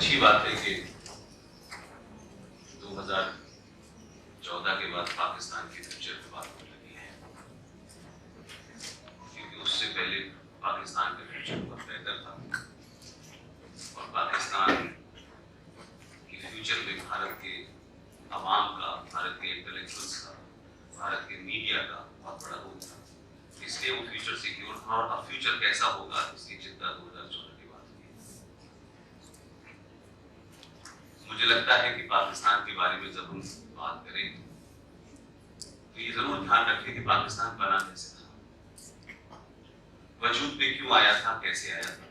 अच्छी बात है कि 2014 के बाद पाकिस्तान के फ्यूचर पे बात होने लगी है, क्योंकि उससे पहले पाकिस्तान का फ्यूचर बहुत बेहतर था और पाकिस्तान के फ्यूचर में भारत के अवाम का, भारत के इंटेलेक्चुअल्स का, भारत के मीडिया का बहुत बड़ा रोल था। इसलिए वो फ्यूचर सिक्योर था और अब फ्यूचर कैसा होगा इसकी चिंता 2014 के बाद हुई। मुझे लगता है कि पाकिस्तान के बारे में जब हम बात करें तो ये जरूर ध्यान रखें कि पाकिस्तान बना कैसे था, वजूद में क्यों आया था, कैसे आया था।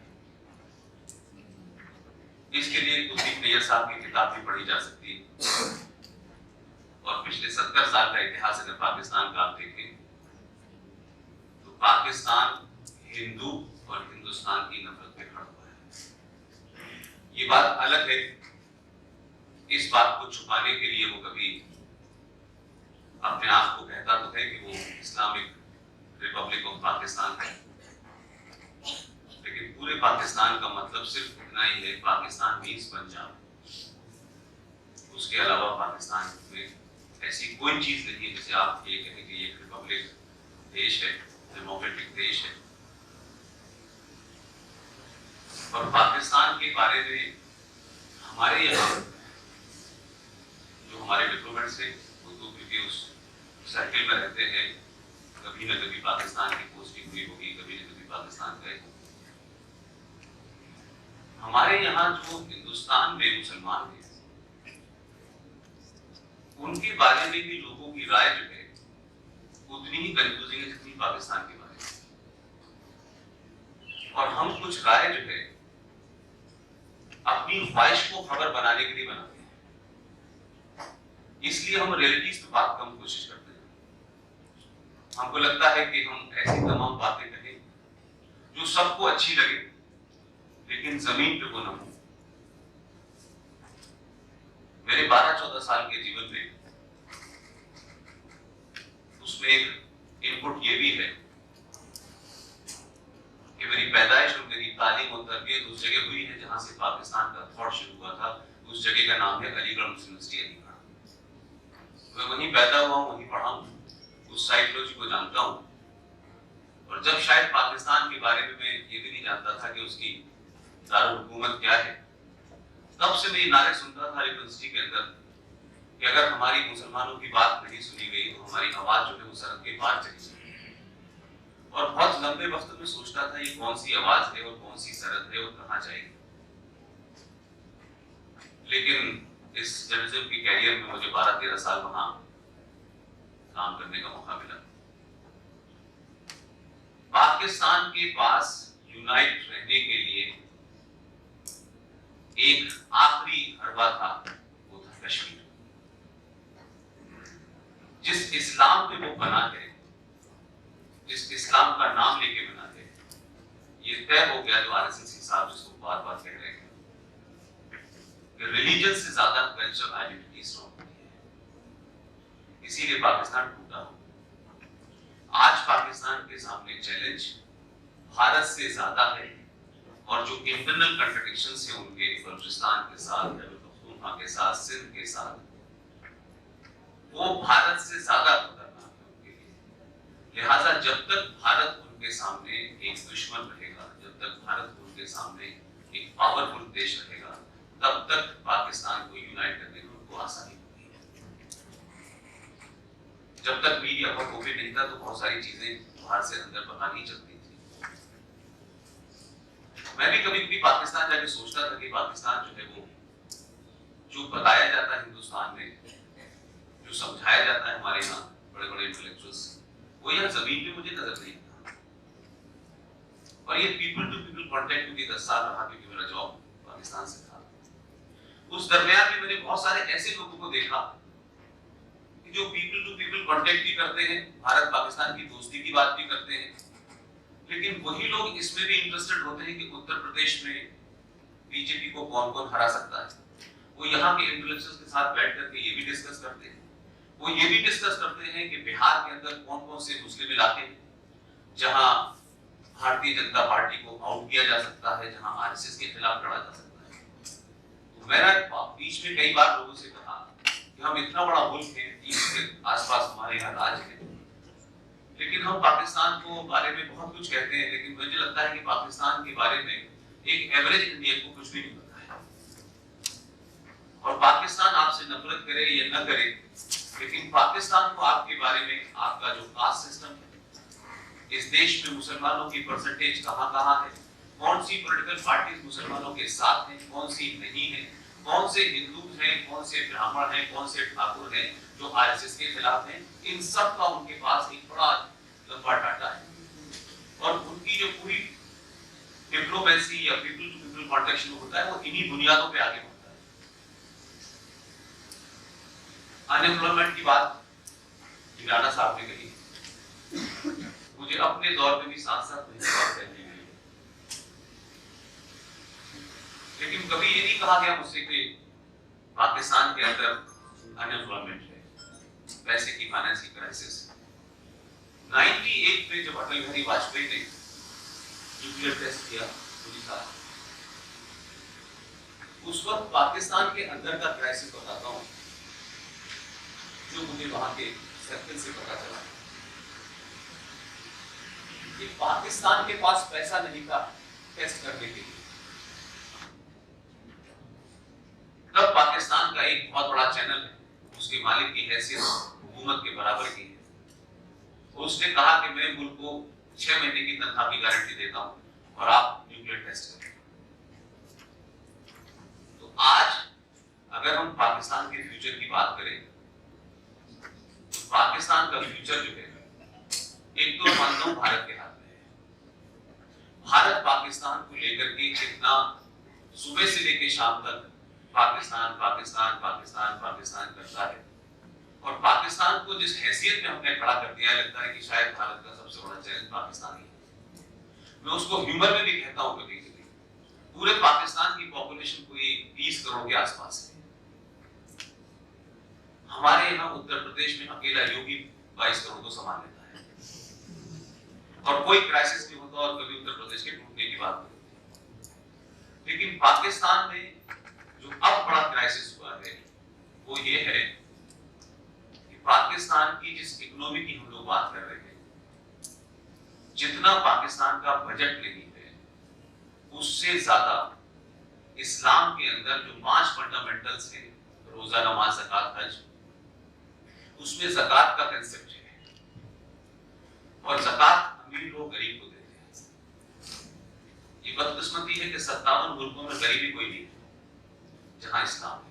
इसके लिए कुलदीप नैयर साहब की किताब भी पढ़ी जा सकती है और पिछले 70 साल का इतिहास अगर पाकिस्तान का आप देखें तो पाकिस्तान हिंदू और हिंदुस्तान की नफरत पे खड़ा हुआ है। ये बात अलग है, इस बात को छुपाने के लिए वो कभी अपने आप को कहता तो है कि वो इस्लामिक रिपब्लिक ऑफ पाकिस्तान है, लेकिन पूरे पाकिस्तान का मतलब सिर्फ इतना ही है, पाकिस्तान मीन्स पंजाब। उसके अलावा पाकिस्तान में ऐसी कोई चीज नहीं है जिसे आप ये कहें कि एक रिपब्लिक देश है, डेमोक्रेटिक देश है। और पाकिस्तान के बारे में हमारे यहाँ जो हमारे डिप्लोमेट्स हैं वो तो क्योंकि उस सर्किल में रहते हैं, कभी न कभी पाकिस्तान की पोस्टिंग हुई होगी, कभी न कभी पाकिस्तान गए होंगे। हमारे यहाँ जो हिंदुस्तान में मुसलमान हैं उनके बारे में भी लोगों की राय जो है उतनी ही कंफ्यूजिंग है जितनी पाकिस्तान के बारे में। और हम कुछ राय जो है अपनी ख्वाहिश को खबर बनाने के लिए बनाते हैं, इसलिए हम रियलिटीज पे बात कम कोशिश करते हैं। हमको लगता है कि हम ऐसी तमाम बातें कहें जो सबको अच्छी लगे लेकिन जमीन पे वो ना हो। मेरे 12-14 साल के जीवन में उसमें एक इनपुट ये भी है कि मेरी पैदाइश और मेरी तालीम और तरबियत उस जगह हुई है जहां से पाकिस्तान का थॉट शुरू हुआ था। उस जगह का नाम है अलीगढ़ मुस्लिम यूनिवर्सिटी अलीगढ़। मैं वहीं पैदा हुआ हूँ, वहीं पढ़ा हूँ, उस साइकोलॉजी को जानता हूँ। और जब शायद पाकिस्तान के बारे में मैं ये भी नहीं जानता था कि उसकी दारुल हुकूमत क्या है, तब से मैं ये नारे सुनता था यूनिवर्सिटी के अंदर कि अगर हमारी मुसलमानों की बात नहीं सुनी गई तो हमारी आवाज जो है वो सड़क के पार चली जाएगी। और बहुत लंबे वक्त में सोचता था ये कौन सी आवाज है और कौन सी सरहद है और कहां जाएगी। लेकिन इस जर्नलिज्म की कैरियर में मुझे 12-13 साल वहां काम करने का मौका मिला। पाकिस्तान के पास यूनाइट रहने के लिए एक आखिरी हरबा था, वो था कश्मीर। जिस इस्लाम पे वो बना है, जिस इस्लाम का नाम लेके बना है, ये तय हो गया जो आरएसएस साहब जिसको बार-बार कह रहे हैं कि रिलीजन से ज्यादा कल्चरल आइडेंटिटी स्ट्रॉन्ग है। इसीलिए पाकिस्तान टूटा। आज पाकिस्तान के सामने चैलेंज भारत से ज्यादा है और जो इंटरनल कॉन्ट्रडिक्शंस हैं उनके बलूचिस्तान के साथ, पख्तूनख्वा के साथ, सिंध के साथ, वो भारत से ज्यादा खतरनाक है उनके लिए। लिहाजा जब तक भारत उनके सामने एक दुश्मन रहेगा, जब तक भारत उनके सामने एक पावरफुल देश रहेगा, तब तक पाकिस्तान को यूनाइट करने में उनको आसानी होगी। जब तक मीडिया बहुत ओपन नहीं था तो बहुत सारी चीजें बाहर से अंदर पता नहीं चलती थी। मैं भी कभी कभी पाकिस्तान जाके सोचता था कि पाकिस्तान जो है वो जो बताया जाता है हिंदुस्तान में, जो समझाया जाता है हमारे यहाँ बड़े बड़े इंटेलेक्चुअल्स, वो यहाँ जमीन पे मुझे नजर नहीं आता। और ये पीपल टू पीपल कांटेक्ट क्योंकि 10 साल रहा, क्योंकि मेरा जॉब पाकिस्तान से था। उस दरमियान में मैंने बहुत सारे ऐसे लोगों को देखा कि जो पीपल टू पीपल कांटेक्ट भी करते हैं, भारत पाकिस्तान की दोस्ती की बात भी करते हैं, लेकिन वही लोग इसमें भी इंटरेस्टेड होते हैं कि उत्तर प्रदेश में बीजेपी को कौन कौन हरा सकता है। वो यहाँ के इंटेलेक्चुअल्स के साथ बैठ करके ये भी डिस्कस करते हैं। वो ये भी डिस्कस करते हैं कि बिहार के अंदर कौन कौन से मुस्लिम इलाके हैं जहां भारतीय जनता पार्टी को आउट किया जा सकता है, जहां आरएसएस के खिलाफ लड़ा जा सकता है। मैंने बीच में कई बार लोगों से कहा कि हम इतना बड़ा मुल्क है, इसके आसपास हमारे यहाँ राज है, लेकिन हम पाकिस्तान को बारे में बहुत कुछ कहते हैं, लेकिन मुझे लगता है कि पाकिस्तान के बारे में एक एवरेज इंडियन को कुछ भी नहीं पता है। और पाकिस्तान आपसे नफरत करे या न करे, लेकिन पाकिस्तान को आपके बारे में आपका जो कास्ट सिस्टम है, इस देश में मुसलमानों की परसेंटेज कहाँ है, कौन सी पॉलिटिकल पार्टीज मुसलमानों के साथ हैं, कौन सी नहीं है, कौन से हिंदू हैं, कौन से ब्राह्मण हैं, कौन से ठाकुर हैं जो आरएसएस के खिलाफ हैं, इन सब का उनके पास एक बड़ा लंबा डाटा है। और उनकी जो पूरी डिप्लोमेसी या पीपल टू पीपल कॉन्टेक्ट होता है, वो इन्हीं बुनियादों पे आगे बढ़ता है। अनएम्प्लॉयमेंट की बात राणा साहब ने कही, मुझे अपने दौर में भी साथ साथ नहीं बात करनी है, लेकिन कभी ये नहीं कहा गया मुझसे कि पाकिस्तान के अंदर अनएम्प्लॉयमेंट है, पैसे की फाइनेंसिंग क्राइसिस है। 98 में जब अटल बिहारी वाजपेयी ने न्यूक्लियर टेस्ट किया ओडिशा, उस वक्त पाकिस्तान के अंदर का क्राइसिस बताता हूं जो मुझे वहां के सर्कल से पता चला कि पाकिस्तान के पास पैसा नहीं था टेस्ट करने के लिए। तब पाकिस्तान का एक बहुत बड़ा चैनल है, उसके मालिक की हैसियत हुकूमत के बराबर की है, उसने कहा कि मैं मुल्क को 6 महीने की तनख्वाह की गारंटी देता हूं और आप न्यूक्लियर टेस्ट करें। तो आज अगर हम पाकिस्तान के फ्यूचर की बात करें, तो पाकिस्तान का फ्यूचर जो है, एक तो मानता हूं भारत के हाथ में है। भारत पाकिस्तान को लेकर के कितना सुबह से लेकर शाम तक पाकिस्तान पाकिस्तान पाकिस्तान पाकिस्तान करता है, और पाकिस्तान को जिस हैसियत में हमने खड़ा कर दिया, लगता है कि शायद भारत का सबसे बड़ा चैलेंज पाकिस्तान ही है। मैं उसको ह्यूमर में भी कहता हूं कभी कभी। पूरे पाकिस्तान की पॉपुलेशन कोई 20 करोड़ के आसपास है। हमारे यहाँ उत्तर प्रदेश में अकेला योगी 22 करोड़ को संभाल लेता है, और कोई क्राइसिस नहीं होता, और कभी उत्तर प्रदेश के टूटने की बात नहीं होती। लेकिन पाकिस्तान में जो अब बड़ा क्राइसिस हुआ है, वो ये है कि पाकिस्तान की जिस इकोनॉमी की हम लोग बात कर रहे हैं, जितना पाकिस्तान का बजट नहीं है, उससे ज्यादा इस्लाम के अंदर जो 5 फंडामेंटल्स हैं, रोजा, नमाज, ज़कात, हज, उसमें ज़कात का कंसेप्ट है, और ज़कात अमीर लोग गरीब को देते हैं। ये बदकिस्मती है कि 57 मुल्कों में गरीबी कोई नहीं है जहां इस्लाम है।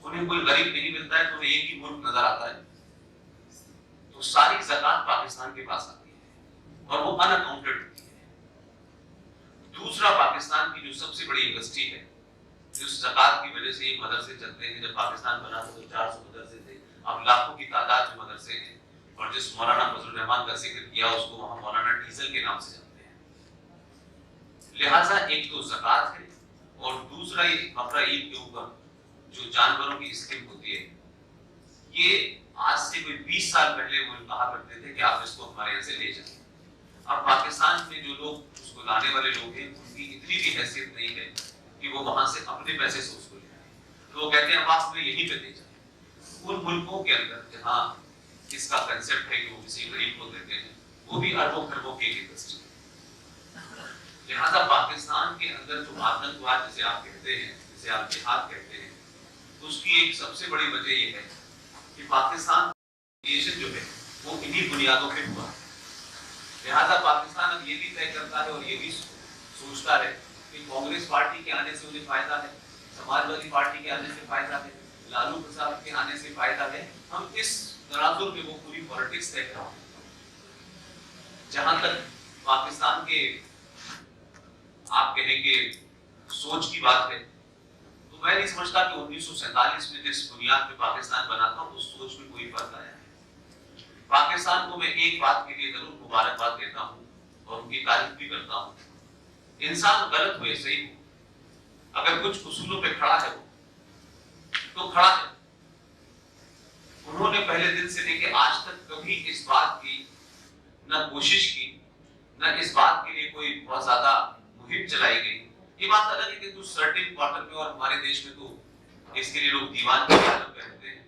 उन्हें कोई गरीब नहीं मिलता है तो उन्हें एक ही मुल्क नजर आता है, तो सारी ज़कात पाकिस्तान के पास आती है और वो अनअकाउंटेड होती है। दूसरा, पाकिस्तान की जो सबसे बड़ी इंडस्ट्री है, जिस ज़कात की वजह से ये मदरसे चलते हैं। जब पाकिस्तान बना था तो 400 मदरसे थे, अब लाखों की तादाद में मदरसे हैं, और जिस मौलाना फजलुर रहमान का जिक्र किया, उसको वहां मौलाना डीजल के नाम से जानते हैं। लिहाजा एक तो ज़कात है, और दूसरा ये बकरा ईद के ऊपर जो जानवरों की स्कीम होती है, ये आज से कोई 20 साल पहले वो कहा करते थे कि आप इसको हमारे यहाँ से ले जाएं। अब पाकिस्तान में जो लोग उसको लाने वाले लोग हैं, उनकी इतनी भी हैसियत नहीं है कि वो वहां से अपने पैसे से उसको ले आए। तो वो कहते हैं आप हमें यहीं पे दे जाए। उन मुल्कों के अंदर जहाँ इसका कंसेप्ट है कि वो किसी गरीब को देते हैं, वो भी अरबों खरबों की इंडस्ट्री। लिहाजा पाकिस्तान के अंदर जो आतंकवाद जिसे आप कहते हैं, जिसे आप जिहाद कहते हैं, उसकी एक सबसे बड़ी वजह यह है कि पाकिस्तान जो है वो इन्हीं बुनियादों पे हुआ है। लिहाजा पाकिस्तान अब ये भी तय करता है और ये भी सोचता है कि कांग्रेस पार्टी के आने से उन्हें फायदा है, समाजवादी पार्टी के आने से फायदा है, लालू प्रसाद के आने से फायदा है। हम इस तनाजुर में वो पूरी पॉलिटिक्स तय कर रहे हैं। जहां तक पाकिस्तान के आप कहेंगे सोच की बात है, तो मैं नहीं समझता कि 1947 में जिस बुनियाद पे पाकिस्तान बना था, उस सोच में कोई फर्क आया है। पाकिस्तान को मैं एक बात के लिए जरूर मुबारकबाद देता हूँ और उनकी तारीफ भी करता हूँ। इंसान गलत हुए सही हो, अगर कुछ उसूलों पे खड़ा है वो तो खड़ा है। उन्होंने पहले दिन से लेकर आज तक कभी इस बात की न कोशिश की, न इस बात के लिए कोई बहुत ज्यादा मुहिम चलाई गई ये बात अलग है कि कुछ सर्टेन क्वार्टर में और हमारे देश में तो इसके लिए लोग दीवान की तरफ कहते हैं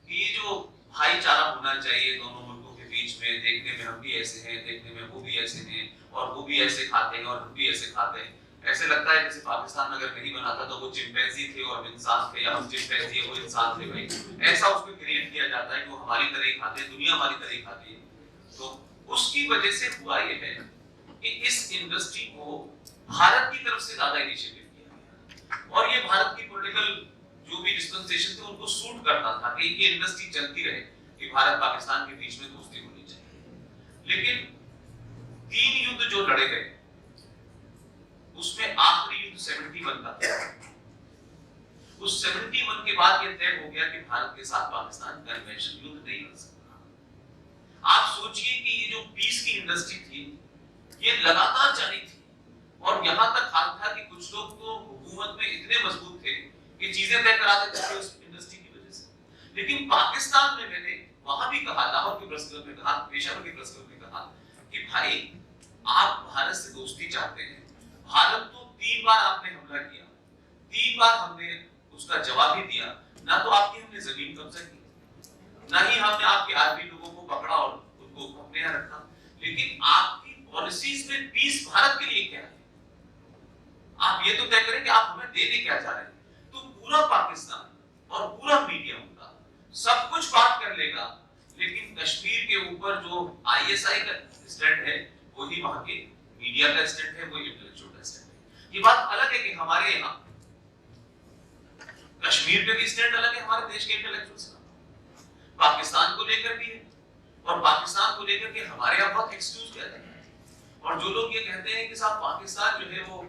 कि ये जो भाईचारा होना चाहिए दोनों मुल्कों के बीच में, देखने में हम भी ऐसे हैं, देखने में वो भी ऐसे हैं, और वो भी ऐसे खाते हैं और हम भी ऐसे खाते हैं। ऐसे लगता है जैसे पाकिस्तान अगर नहीं बना था तो वो चिंपैंजी थे और हम इंसान थे, या हम चिंपैंजी है वो इंसान थे भाई। ऐसा उसमें क्रिएट किया जाता है कि वो हमारी तरह ही खाते हैं, दुनिया हमारी तरह ही खाती है। तो उसकी वजह से हुआ ये है कि इस इंडस्ट्री को भारत की तरफ से ज्यादा इनिशिएटिव किया गया, और ये भारत की पॉलिटिकल जो भी डिस्पेंसेशन थे उनको सूट करता था कि ये इंडस्ट्री चलती रहे, कि भारत पाकिस्तान के बीच में दोस्ती होनी चाहिए। लेकिन 3 युद्ध जो लड़े गए उसमें आखिरी युद्ध 71 का था। उस 71 के बाद ये तय हो गया कि भारत के साथ पाकिस्तान कन्वेंशन युद्ध नहीं लड़ सकता। आप सोचिए कि ये जो पीस की इंडस्ट्री थी ये लगातार जारी थी, और यहां तक हाल था कि कुछ लोग तो हुकूमत में इतने मजबूत थे कि चीजें तय करा देते थे उस इंडस्ट्री की वजह से। लेकिन पाकिस्तान में मैंने वहां भी कहा, लाहौर के प्रेस क्लब में कहा, पेशावर के प्रेस क्लब में कहा कि भाई आप भारत से दोस्ती चाहते हैं, भारत तो 3 बार आपने हमला किया, 3 बार हमने उसका जवाब ही दिया, ना तो आपकी हमने जमीन कब्जा की, ना ही हमने आपके आर्मी लोगों को पकड़ा और उनको अपने यहाँ रखा, लेकिन आपकी पॉलिसीज में पीस भारत के लिए क्या है? आप ये तो तय करें कि आप हमें देने क्या चाह रहे हैं। तो पूरा पाकिस्तान और पूरा मीडिया उनका सब कुछ बात कर लेगा, लेकिन कश्मीर के ऊपर जो आईएसआई का स्टैंड है वही वहां के मीडिया का स्टैंड है, वही इंटेलेक्चुअल का स्टैंड है। ये बात अलग है कि हमारे यहाँ कश्मीर पे भी स्टैंड अलग है हमारे देश के इंटेलेक्चुअल्स का, पाकिस्तान को लेकर भी है, और पाकिस्तान को लेकर के हमारे यहाँ बहुत एक्सक्यूज किया जाता है। और जो लोग ये कहते हैं कि साहब पाकिस्तान जो है वो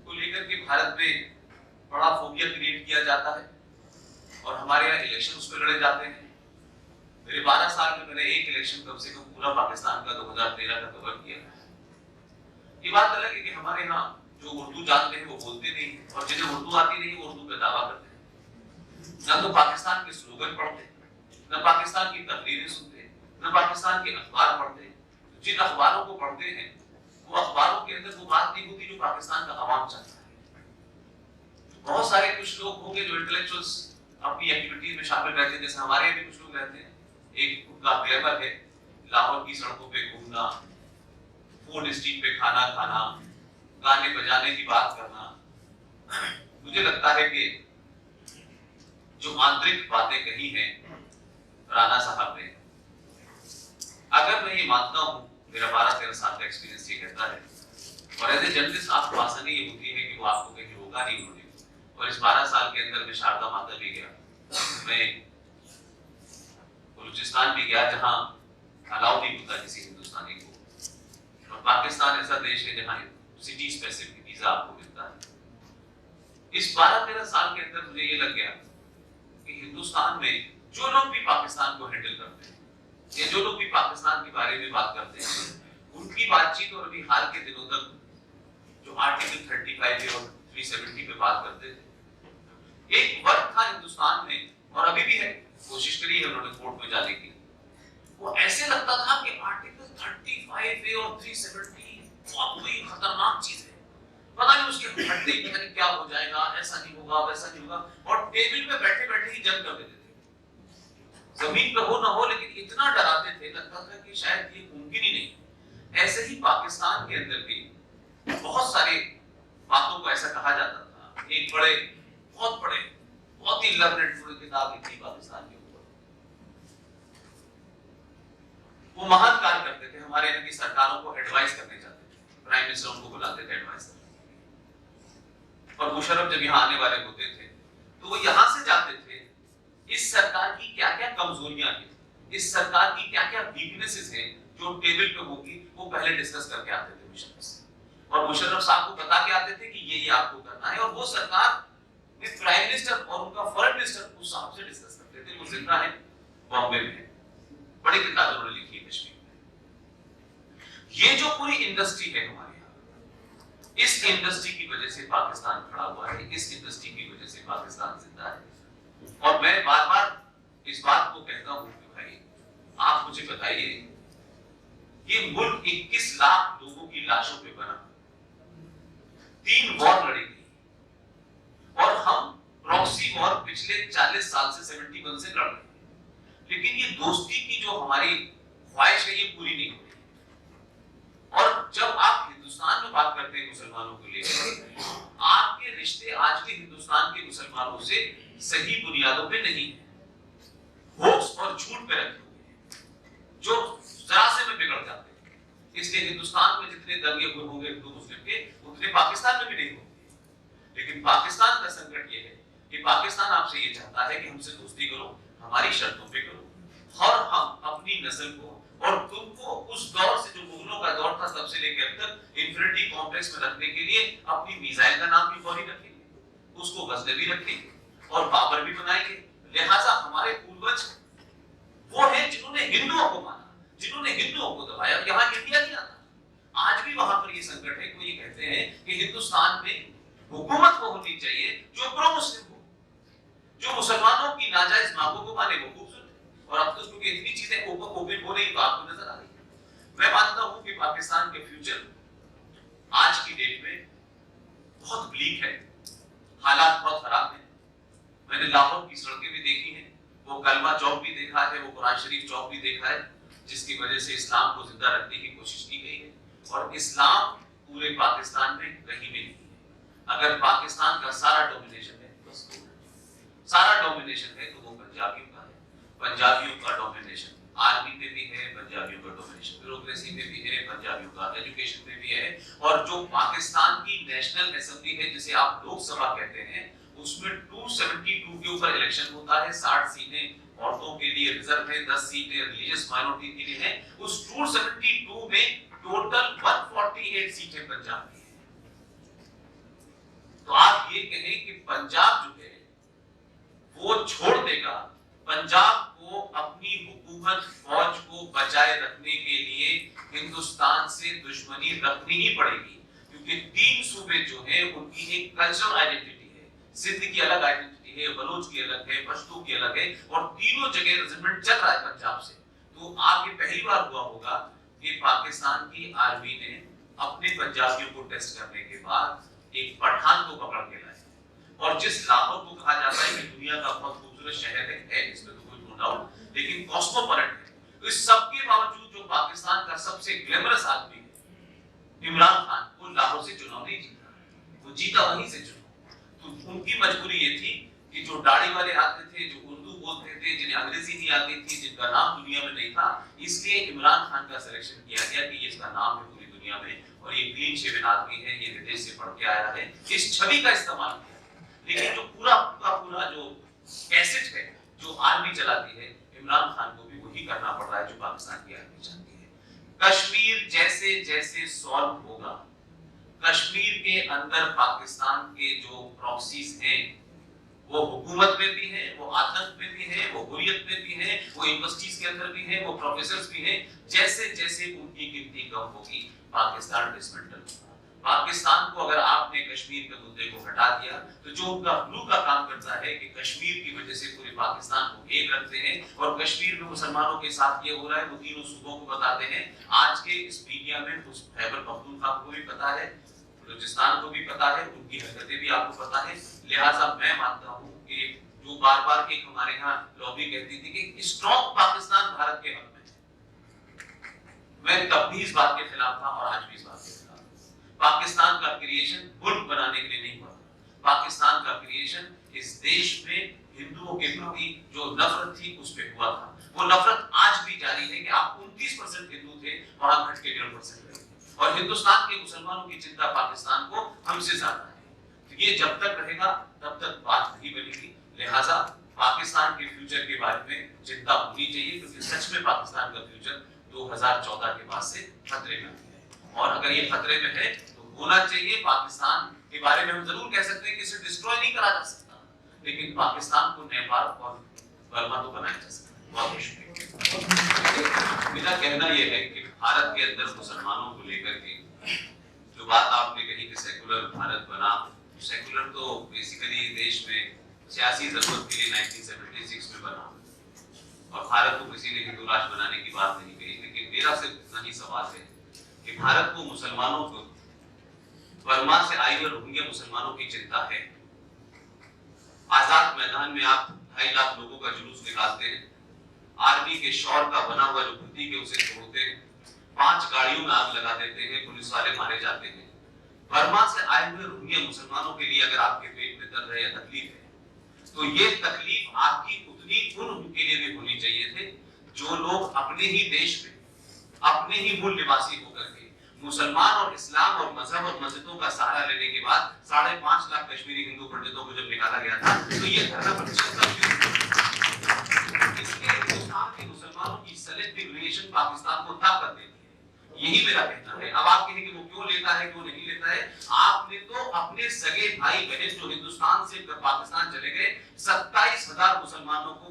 को लेकर के भारत में बड़ा फोबिया क्रिएट किया जाता है और हमारे यहाँ इलेक्शन उस पर लड़े जाते हैं। मेरे 12 साल में मैंने एक इलेक्शन कम से कम पूरा पाकिस्तान का 2013 का कवर किया। ये बात अलग है कि हमारे यहाँ जो उर्दू जानते हैं वो बोलते नहीं, और जिन्हें उर्दू आती नहीं वो उर्दू का दावा करते हैं। ना तो पाकिस्तान के स्लोगन पढ़ते, ना पाकिस्तान की तकरीरें सुनते, ना पाकिस्तान के अखबार पढ़ते। जिन अखबारों को पढ़ते हैं वो अखबारों के अंदर वो बात नहीं होती जो पाकिस्तान का अवाम चाहता है। बहुत सारे कुछ लोग होंगे जो इंटेलेक्चुअल्स अपनी एक्टिविटीज में शामिल रहते हैं, जैसे हमारे भी कुछ लोग रहते हैं। एक उनका ग्लैमर है लाहौर की सड़कों पे घूमना, फूड स्ट्रीट पे खाना खाना, गाने बजाने की बात करना। मुझे लगता है कि जो आंतरिक बातें कही हैं राणा साहब ने, अगर मैं ये मानता हूँ, मेरा 12-13 साल का एक्सपीरियंस ये कहता है, और एज ए जर्नलिस्ट आपको आसानी ये होती है कि वो आपको कहीं रोका नहीं उन्होंने। और इस 12 साल के अंदर मैं शारदा माता भी गया, मैं बलूचिस्तान भी गया जहाँ अलाउ नहीं होता किसी हिंदुस्तानी को, और पाकिस्तान ऐसा देश है जहाँ सिटी स्पेसिफिक वीजा आपको मिलता है। इस 12-13 साल के अंदर मुझे ये लग गया कि हिंदुस्तान में जो लोग भी पाकिस्तान को हैंडल करते हैं, ये जो लोग भी पाकिस्तान के बारे में बात करते हैं, उनकी बातचीत और अभी हाल के दिनों तक जो आर्टिकल 35 और 370 पे बात करते थे, एक वर्ग था हिंदुस्तान में, और अभी भी है, कोशिश करी है उन्होंने कोर्ट में जाने की, वो ऐसे लगता था कि आर्टिकल 35 और 370 बहुत कोई खतरनाक चीज है, पता नहीं उसके हटने की क्या हो जाएगा, ऐसा नहीं होगा वैसा नहीं होगा, और टेबल पे बैठे बैठे ही जंग कर देते थे। जमीन पे हो ना हो, लेकिन इतना डराते थे, लगता था कि शायद ये मुमकिन ही नहीं। ऐसे ही पाकिस्तान के अंदर भी बहुत सारे बातों को ऐसा कहा जाता था। एक बहुत ही लर्नेड पूरी किताब लिखी पाकिस्तान के ऊपर, वो महान कार्य करते थे, हमारे यहाँ की सरकारों को एडवाइस करने जाते थे, प्राइम मिनिस्टर उनको बुलाते थे एडवाइस करने, और मुशर्रफ जब यहाँ आने वाले होते थे तो वो यहाँ से जाते थे, इस सरकार की क्या-क्या कमजोरियां हैं, इस सरकार की क्या-क्या वीकनेसेस हैं जो टेबल पे होगी, वो पहले डिस्कस करके आते थे मुशर्रफ से, और मुशर्रफ साहब को बता के आते थे कि ये आपको करना है, और वो सरकार में प्राइम मिनिस्टर और उनका फॉरेन मिनिस्टर उस साहब से डिस्कस करते थे। वो जिंदा है, बॉम्बे में, बड़ी किताब उन्होंने लिखी है कश्मीर में। ये जो पूरी इंडस्ट्री है हमारे यहाँ, इस इंडस्ट्री की वजह से पाकिस्तान खड़ा हुआ है, इस इंडस्ट्री की वजह से पाकिस्तान जिंदा है। और मैं बार बार इस बात को कहता हूं कि भाई आप मुझे बताइए, ये मुल्क 21 लाख लोगों की लाशों पे बना, 3 वॉर लड़ी गई, और हम प्रॉक्सी वॉर पिछले 40 साल से 71 से लड़ रहे हैं, लेकिन ये दोस्ती की जो हमारी ख्वाहिश है ये पूरी नहीं हो रही। और जब आप हिंदुस्तान में बात करते हैं मुसलमानों को लेकर, आपके रिश्ते आज भी हिंदुस्तान के मुसलमानों से सही बुनियादों पे नहीं है, होप्स और झूठ पे रखे हुए हैं, जो जरा से में बिगड़ जाते हैं। इसलिए हिंदुस्तान में जितने दंगे हुए होंगे हिंदू मुस्लिम के, उतने पाकिस्तान में भी नहीं होंगे। लेकिन पाकिस्तान का संकट ये है कि पाकिस्तान आपसे ये चाहता है कि हमसे दोस्ती करो, हमारी शर्तों पे करो, और हम अपनी नस्ल को और तुमको उस दौर से, जो मुगलों का दौर था तब से लेकर अब तक, इंफिनिटी कॉम्प्लेक्स में रखने के लिए अपनी मिसाइल का नाम भी गौरी रखेंगे, उसको गजनवी रखेंगे और बाबर भी बनाएंगे। लिहाजा हमारे पूर्वज वो हैं जिन्होंने हिंदुओं को माना, जिन्होंने हिंदुओं को दबाया। यहाँ इंडिया नहीं आता। आज भी वहां पर ये संकट है कि ये कहते हैं कि हिंदुस्तान में हुकूमत वो होनी चाहिए जो प्रो मुस्लिम हो, जो मुसलमानों की नाजायज मांगों को माने। वो खूबसूरत है, और अब तो क्योंकि इतनी चीजें ओपन हो रही तो आपको नजर आ रही है। मैं मानता हूं कि पाकिस्तान के फ्यूचर आज की डेट में बहुत ब्लीक है, हालात बहुत खराब है। मैंने लाहौर की सड़कें भी देखी हैं, वो कलमा चौक भी देखा है, वो कुरान शरीफ चौक भी देखा है, जिसकी वजह से इस्लाम को जिंदा रखने की कोशिश की गई है। और इस्लाम पूरे पाकिस्तान में कहीं भी नहीं है। अगर पाकिस्तान का सारा डोमिनेशन है, बस सारा डोमिनेशन है तो वो पंजाबियों का है। पंजाबियों का डोमिनेशन आर्मी में भी है, पंजाबियों का डोमिनेशन ब्यूरोक्रेसी में भी है, पंजाबियों का एजुकेशन में भी है। और जो पाकिस्तान की नेशनल असेंबली है, जिसे आप लोकसभा कहते हैं, उसमें 272 के ऊपर इलेक्शन होता है। 60 सीटें औरतों के लिए रिजर्व है, 10 सीटें रिलीजियस माइनॉरिटी के लिए हैं। उस 272 में टोटल 148 सीटें पंजाब की हैं। तो आप ये कहें कि पंजाब जो है वो छोड़ देगा, पंजाब को अपनी हुकूमत फौज को बचाए रखने के लिए हिंदुस्तान से दुश्मनी रखनी ही पड़ेगी, क्योंकि 3 सूबे जो हैं उनकी एक कल्चरल आइडेंटिटी है। सिंध की अलग आइडेंटिटी है, बलूच की अलग है, पश्तो की अलग है, और तीनों जगह रेजिमेंट चल रहा है पंजाब से। तो आप ये पहली बार हुआ होगा कि पाकिस्तान की आर्मी ने अपने पंजाबियों को टेस्ट करने के बाद एक पठान को पकड़ के लाया। और जिस लाहौर को कहा जाता है कि दुनिया का बहुत खूबसूरत शहर है, इसमें तो कोई नो डाउट, लेकिन कॉस्मोपॉलिटन है। तो इस सब के बावजूद जो पाकिस्तान का सबसे ग्लैमरस आदमी है इमरान खान, वो लाहौर से चुनाव नहीं जीता, वो जीता वहीं से चुनाव। तो उनकी मजबूरी ये थी कि जो दाढ़ी वाले आते थे, जो उर्दू बोलते थे, जिन्हें अंग्रेजी नहीं आती थी, जिनका नाम दुनिया में नहीं था, इसलिए इमरान खान का सिलेक्शन किया गया कि ये इसका नाम है पूरी दुनिया में, और ये क्लीन शेवन आदमी है, ये विदेश से पढ़ के आया है, इस छवि का इस्तेमाल किया। लेकिन जो पूरा जो कैसेट है जो आर्मी चलाती है, इमरान खान को भी वही करना पड़ रहा है जो पाकिस्तान की आर्मी चाहती है। कश्मीर जैसे जैसे सॉल्व होगा, कश्मीर के अंदर पाकिस्तान के जो प्रॉक्सीज हैं, वो हुकूमत में भी है, वो आतंक में भी है, वो हुर्रियत में भी है, वो यूनिवर्सिटीज के अंदर भी है, वो प्रोफेसर्स भी हैं। जैसे जैसे उनकी गिनती कम होगी, पाकिस्तान डिसमेंटल होगा। पाकिस्तान को अगर आपने कश्मीर के मुद्दे को हटा दिया, तो जो उनका ग्लू का काम करता है कि कश्मीर की वजह से पूरे पाकिस्तान को घेर रखते हैं, और कश्मीर में मुसलमानों के साथ ये हो रहा है, वो तीनों सूबों को बताते हैं। आज के इस मीडिया में उस खैबर पख्तूनख्वा को भी पता है, बलूचिस्तान को भी पता है, उनकी हरकतें भी आपको पता है। लिहाजा मैं मानता हूँ कि जो बार-बार एक हमारे यहाँ लॉबी कहती थी कि स्ट्रॉन्ग पाकिस्तान भारत के हक में, मैं तब भी इस बात के खिलाफ था और आज भी इस बात के खिलाफ। पाकिस्तान का क्रिएशन मुल्क बनाने के लिए नहीं हुआ, पाकिस्तान का क्रिएशन इस देश में हिंदुओं के प्रति जो नफरत थी उस पे हुआ था। वो नफरत आज भी जारी है कि आप 29% हिंदू थे और आप घट के 1.5% रहे, और हिंदुस्तान के मुसलमानों की चिंता पाकिस्तान को हमसे ज्यादा है। तो ये जब तक रहेगा तब तक बात नहीं बनेगी। लिहाजा पाकिस्तान के फ्यूचर के बारे में चिंता होनी चाहिए, क्योंकि सच में पाकिस्तान का फ्यूचर 2014 के बाद से खतरे में है, और अगर ये खतरे में है तो होना चाहिए। पाकिस्तान के बारे में हम जरूर कह सकते हैं कि इसे डिस्ट्रॉय नहीं करा जा सकता, लेकिन पाकिस्तान को नेपाल और बर्मा तो बनाया जा सकता है। बहुत मुश्किल। मेरा कहना यह है कि भारत के अंदर मुसलमानों को लेकर के जो बात आपने कही कि सेकुलर भारत बना, सेकुलर तो बेसिकली देश में सियासी जरूरत के लिए 1976 में बना, और भारत को किसी ने हिंदू राष्ट्र बनाने की बात नहीं कही। लेकिन मेरा सिर्फ इतना ही सवाल है कि भारत को मुसलमानों को बर्मा से आए हुए रोहिंग्या मुसलमानों की चिंता है। आजाद मैदान में आप 2.5 लाख लोगों का जुलूस निकालते हैं, आर्मी के शौर का बना हुआ जो खुदी के उसे छोड़ते हैं, 5 गाड़ियों में आग लगा देते हैं, पुलिस वाले मारे जाते हैं। बर्मा से आए हुए रोहिंग्या मुसलमानों के लिए अगर आपके पेट में दर्द है या तकलीफ है, तो ये तकलीफ आपकी उतनी उनके लिए भी होनी चाहिए थे जो लोग अपने ही देश में अपने ही मूल निवासी होकर के मुसलमान और इस्लाम और मजहब और मस्जिदों का सहारा लेने के बाद 5.5 लाख कश्मीरी हिंदू पंडितों को जब निकाला गया था, तो ये धरना प्रतिशत इसलिए हिंदुस्तान के मुसलमानों की सेलेक्टिव रिलेशन पाकिस्तान को ताकत देती है। यही मेरा कहना है। अब आप कहेंगे वो क्यों लेता है, क्यों नहीं लेता है? आपने तो अपने सगे भाई बहन जो हिंदुस्तान से पाकिस्तान चले गए, 27,000 मुसलमानों को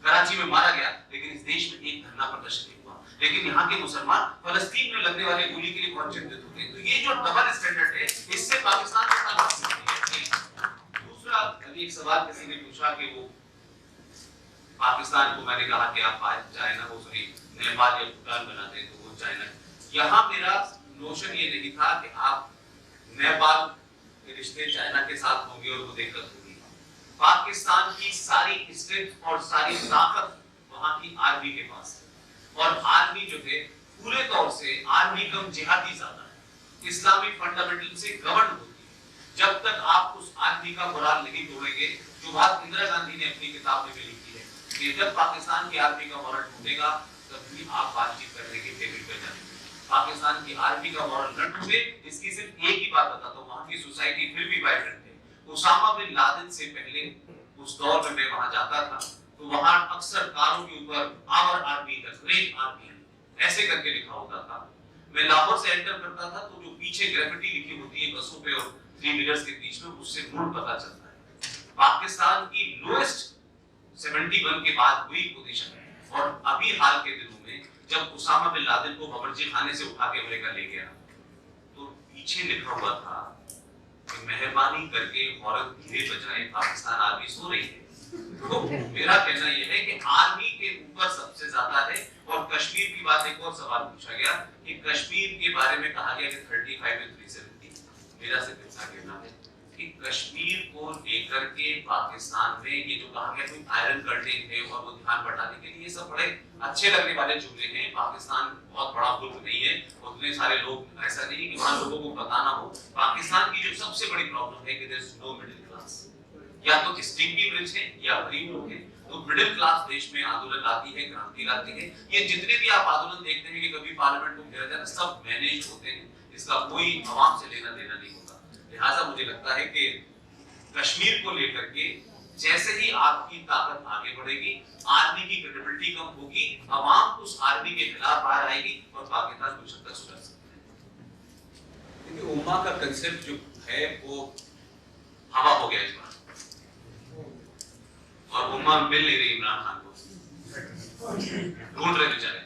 कराची में मारा गया, लेकिन इस देश में एक धरना प्रदर्शन नहीं हुआ। लेकिन यहाँ के मुसलमान फलस्तीन में लगने वाली गोली के लिए बहुत चिंतित होते हैं। तो ये जो डबल स्टैंडर्ड है, इससे पाकिस्तान को ताकत मिलती है। दूसरा, अभी एक सवाल किसी ने पूछा कि वो पाकिस्तान को, मैंने कहा कि आप चाइना को सॉरी नेपाल या भूटान बनाते हैं तो वो चाइना। यहाँ मेरा नोशन ये नहीं था कि आप नेपाल के रिश्ते चाइना के साथ होंगे और वो दिक्कत होगी। पाकिस्तान की सारी स्ट्रेंथ और सारी ताकत वहां की आर्मी के पास है, और आर्मी जो है पूरे तौर से आर्मी कम जिहादी ज्यादा है, इस्लामिक फंडामेंटल से गवर्न होती है। जब तक आप उस आर्मी का मोराल नहीं तोड़ेंगे, जो बात इंदिरा गांधी ने अपनी किताब में भी लिखी है कि जब पाकिस्तान की आर्मी का मोरल टूटेगा तभी आप बातचीत करने के टेबल पर जाएंगे। पाकिस्तान की आर्मी का मोरल न टूटे, इसकी सिर्फ एक ही बात बताता हूँ, वहां की सोसाइटी फिर भी वाइब्रेंट है। उसामा बिन लादेन से पहले उस दौर में मैं वहां जाता था, तो वहां अक्सर कारों के ऊपर our army the great army ऐसे करके लिखा होता था। मैं लाहौर से एंटर करता था तो जो पीछे ग्राफिटी लिखी होती है बसों पे और 3 व्हीलर्स के बीच में, उससे मूड पता चलता है। पाकिस्तान की लोएस्ट 71 के बाद हुई पोजीशन है। और अभी हाल के दिनों में जब उसामा बिन लादेन को बावर्ची खाने से उठा के अमेरिका ले गया, तो पीछे लिखा हुआ था कि मेहरबानी करके औरत धीरे बजाएं, पाकिस्तान आर्मी सो रही है। तो मेरा कहना यह है कि आर्मी के ऊपर सबसे ज्यादा है। और कश्मीर की बात, एक और सवाल पूछा गया कि कश्मीर के बारे में कहा गया कि 35 में 370। मेरा सिर्फ इतना कहना है कि कश्मीर को लेकर के पाकिस्तान में ये जो कहा गया कोई आयरन कर्टेन है और वो ध्यान बढ़ाने के लिए, ये सब बड़े अच्छे लगने वाले जुमले हैं। पाकिस्तान बहुत बड़ा मुल्क नहीं है, उतने सारे लोग, ऐसा नहीं कि वहां लोगों को पता ना हो। पाकिस्तान की जो सबसे बड़ी प्रॉब्लम है कि there is no middle class, या तो स्टिंगी रिच है या गरीब लोग हैं। तो मिडिल क्लास देश में आंदोलन लाती है, क्रांति लाती है। ये जितने भी आप आंदोलन देखते हैं कि कभी पार्लियामेंट को घेरा जाता है, सब मैनेज होते हैं, इसका कोई आवाम से लेना देना नहीं होता। लिहाजा मुझे लगता है कि कश्मीर को लेकर के जैसे ही आपकी ताकत आगे बढ़ेगी, आर्मी की क्रेडिबिलिटी कम होगी, आवाम उस आर्मी के खिलाफ बाहर आएगी और पाकिस्तान कुछ हद तक सुधर सकता है। क्योंकि उम्मा का कंसेप्ट जो है वो हवा हो गया इस बार, और उम्मा मिल नहीं रही इमरान खान को, ढूंढ रहे बेचारे।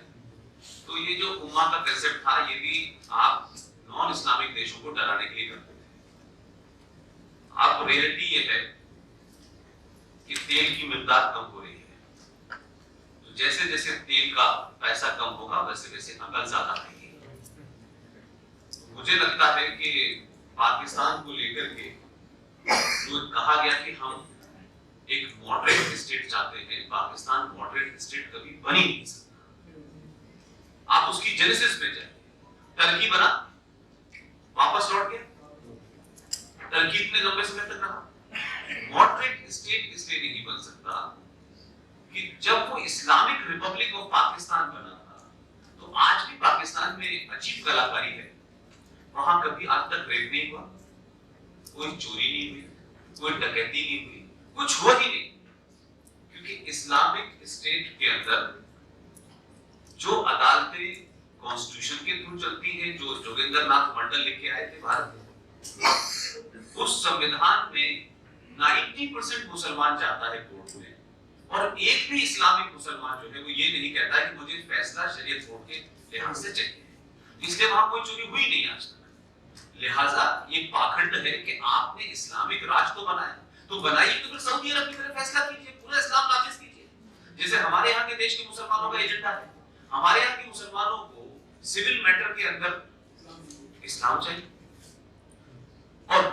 तो ये जो उम्मा का कंसेप्ट था, ये भी आप नॉन इस्लामिक देशों को डराने के लिए करते थे। अब रियलिटी ये है कि तेल की मिकदार कम हो रही है, तो जैसे जैसे तेल का पैसा कम होगा वैसे वैसे अकल ज्यादा आएगी। मुझे लगता है कि पाकिस्तान को लेकर के जो कहा गया कि हम एक मॉडरेट स्टेट चाहते हैं, पाकिस्तान मॉडरेट स्टेट कभी बन ही नहीं सकता। आप उसकी जेनेसिस में जाइए, टर्की बना, वापस लौट गया, टर्की इतने लंबे समय तक रहा। मॉडरेट स्टेट इसलिए नहीं बन सकता कि जब वो इस्लामिक रिपब्लिक ऑफ पाकिस्तान बना था, तो आज भी पाकिस्तान में अजीब कलाकारी है। वहां कभी आज तक रेप नहीं हुआ, कोई चोरी नहीं हुई, कोई डकैती नहीं हुई, कुछ हुआ ही नहीं। क्योंकि इस्लामिक स्टेट के अंदर जो अदालतें कॉन्स्टिट्यूशन के थ्रू चलती हैं, जो जोगिंदर नाथ मंडल लिख के आए थे भारत में, उस संविधान में 90% मुसलमान जाता है कोर्ट में, और एक भी इस्लामिक मुसलमान जो है वो ये नहीं कहता है कि मुझे फैसला शरीयत कोर्ट के लिहाज से चाहिए। इसलिए वहां कोई चोरी हुई नहीं आज तक। लिहाजा ये पाखंड है कि आपने इस्लामिक राज तो बनाया, तो बनाइए तो फिर सऊदी अरब की तरह फैसला कीजिए, पूरा इस्लाम नाफिज कीजिए। जैसे हमारे यहाँ के देश के मुसलमानों का एजेंडा है, हमारे यहाँ के मुसलमानों को सिविल मैटर के अंदर इस्लाम चाहिए,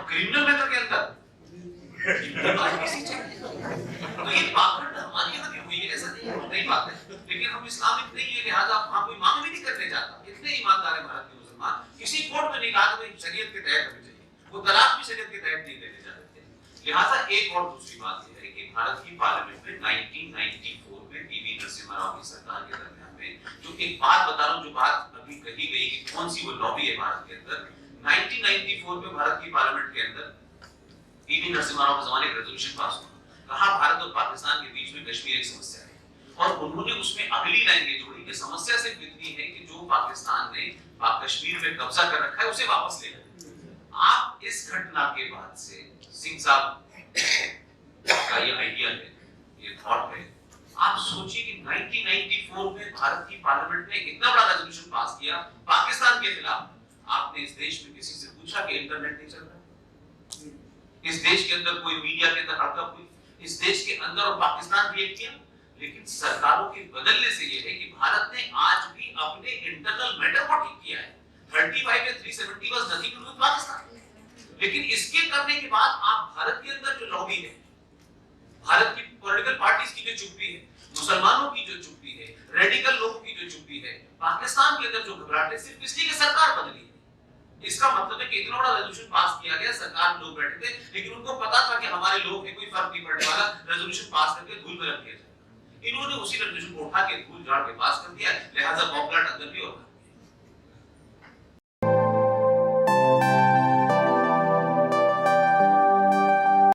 क्रिमिनल मैटर के अंदर तो ये पाखंड हमारे यहाँ भी हुई है, ऐसा नहीं है, नई बात है, लेकिन हम इस्लामिक नहीं है, लिहाजा वहां कोई मांग भी नहीं करने जाता। इतने ईमानदार है भारत के मुसलमान, किसी कोर्ट में नहीं कहा कि शरीयत के तहत हमें चाहिए, वो तलाक भी शरीयत के तहत नहीं देने जा रहे थे। लिहाजा एक और दूसरी बात यह है कि भारत की पार्लियामेंट में 1994 में पीवी नरसिम्हा राव की सरकार के दरमियान में जो एक बात बता रहा हूं, जो बात अभी कही गई कि कौन सी वो लॉबी है भारत के अंदर, 1994 में भारत की पार्लियामेंट के अंदर पीवी नरसिम्हा राव के जमाने में रेजोल्यूशन पास हुआ, कहा भारत और पाकिस्तान के बीच में कश्मीर एक समस्या है, और उन्होंने उसमें अगली लाइन ये जोड़ी कि समस्या सिर्फ इतनी है कि जो पाकिस्तान ने कश्मीर पे कब्जा कर रखा है उसे वापस ले लें। आप इस घटना के बाद से सिंह साहब का ये आइडिया है, ये थॉट है, आप सोचिए कि 1994 में भारत की पार्लियामेंट ने इतना बड़ा रेजोल्यूशन पास किया पाकिस्तान के खिलाफ। आपने इस देश में किसी से पूछा कि इंटरनेट नहीं चल रहा, इस देश के अंदर कोई मीडिया के अंदर हड़कंप हुई, इस देश के अंदर और पाकिस्तान रिएक्ट किया, लेकिन सरकारों के बदलने से यह है कि भारत ने आज भी अपने इंटरनल मैटर को ठीक किया है। 35 या 370 was nothing to do with Pakistan, लेकिन इसके करने के बाद आप भारत के अंदर जो लॉबी है, भारत की पॉलिटिकल पार्टीज की जो चुप्पी है, मुसलमानों की जो चुप्पी है, रेडिकल लोगों की जो चुप्पी है, पाकिस्तान के अंदर जो घबराहट है, सिर्फ इसलिए कि सरकार बदली। इसका मतलब है कि इतना बड़ा रेजोल्यूशन पास किया गया, सरकार लोग बैठे थे, लेकिन उनको पता था कि हमारे लोग हैं, कोई फर्क नहीं पड़ने वाला, रेजोल्यूशन पास करके धूल में रख दिया जाएगा। इन्होंने उसी रेजोल्यूशन को उठा के धूल झाड़ के पास कर दिया, लिहाजा बॉम्बलाट अंदर भी होगा।